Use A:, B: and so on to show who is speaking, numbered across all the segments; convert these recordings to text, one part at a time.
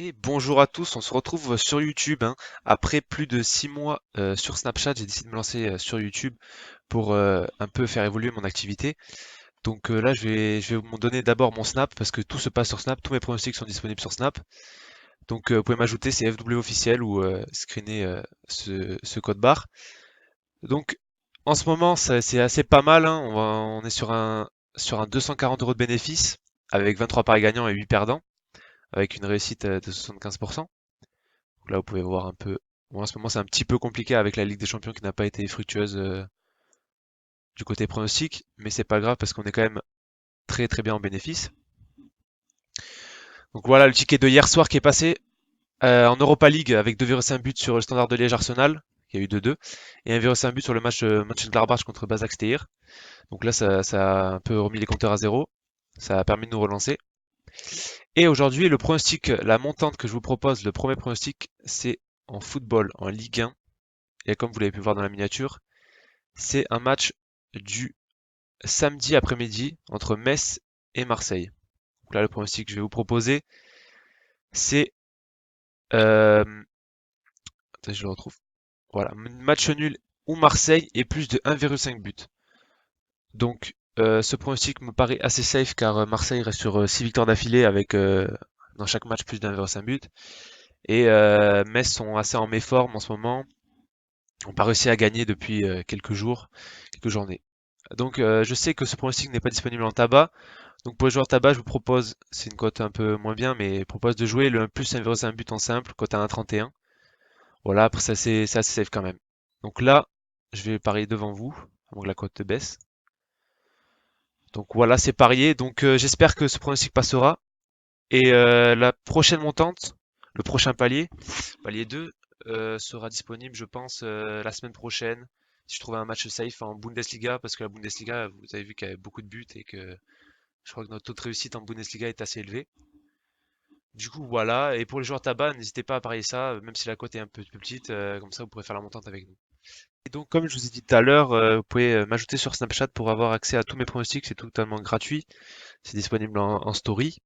A: Et bonjour à tous, on se retrouve sur YouTube, hein. Après plus de 6 mois sur Snapchat, j'ai décidé de me lancer sur YouTube pour un peu faire évoluer mon activité. Donc là, je vais vous donner d'abord mon Snap parce que tout se passe sur Snap, tous mes pronostics sont disponibles sur Snap. Donc vous pouvez m'ajouter, c'est FW officiel ou screener ce code barre. Donc en ce moment, c'est assez pas mal, hein. On est sur un 240 € de bénéfice avec 23 paris gagnants et 8 perdants, avec une réussite de 75%. Donc là, vous pouvez voir un peu. Bon, en ce moment, c'est un petit peu compliqué avec la Ligue des Champions qui n'a pas été fructueuse du côté pronostic, mais c'est pas grave parce qu'on est quand même très très bien en bénéfice. Donc voilà le ticket de hier soir qui est passé en Europa League avec 2,5 buts sur le Standard de Liège Arsenal, qui a eu 2-2, et 1,5 but sur le match Mönchengladbach contre Basak Steyr. Donc là, ça a un peu remis les compteurs à zéro. Ça a permis de nous relancer. Et aujourd'hui, le pronostic, la montante que je vous propose, le premier pronostic, c'est en football, en Ligue 1. Et comme vous l'avez pu voir dans la miniature, c'est un match du samedi après-midi entre Metz et Marseille. Donc là, le pronostic que je vais vous proposer, c'est... attends, je le retrouve. Voilà, match nul ou Marseille et plus de 1,5 but. Donc, ce pronostic me paraît assez safe car Marseille reste sur 6 victoires d'affilée avec dans chaque match plus d'1,5 but. Et Metz sont assez en méforme en ce moment. Ils n'ont pas réussi à gagner depuis quelques jours, quelques journées. Donc, je sais que ce pronostic n'est pas disponible en tabac. Donc pour les joueurs tabac, je vous propose, c'est une cote un peu moins bien, mais je propose de jouer le 1 plus 1,5 but en simple, cote à 1,31. Voilà, après c'est assez safe quand même. Donc là, je vais parier devant vous, avant que la cote baisse. Donc voilà, c'est parié. Donc j'espère que ce pronostic passera. Et la prochaine montante, le prochain palier, palier 2, sera disponible, je pense, la semaine prochaine. Si je trouve un match safe en Bundesliga, parce que la Bundesliga, vous avez vu qu'il y a beaucoup de buts et que je crois que notre taux de réussite en Bundesliga est assez élevé. Du coup, voilà. Et pour les joueurs tabac, n'hésitez pas à parier ça, même si la cote est un peu plus petite, comme ça vous pourrez faire la montante avec nous. Et donc, comme je vous ai dit tout à l'heure, vous pouvez m'ajouter sur Snapchat pour avoir accès à tous mes pronostics, c'est totalement gratuit. C'est disponible en story.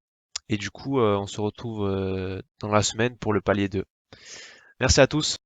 A: Et du coup, on se retrouve dans la semaine pour le palier 2. Merci à tous.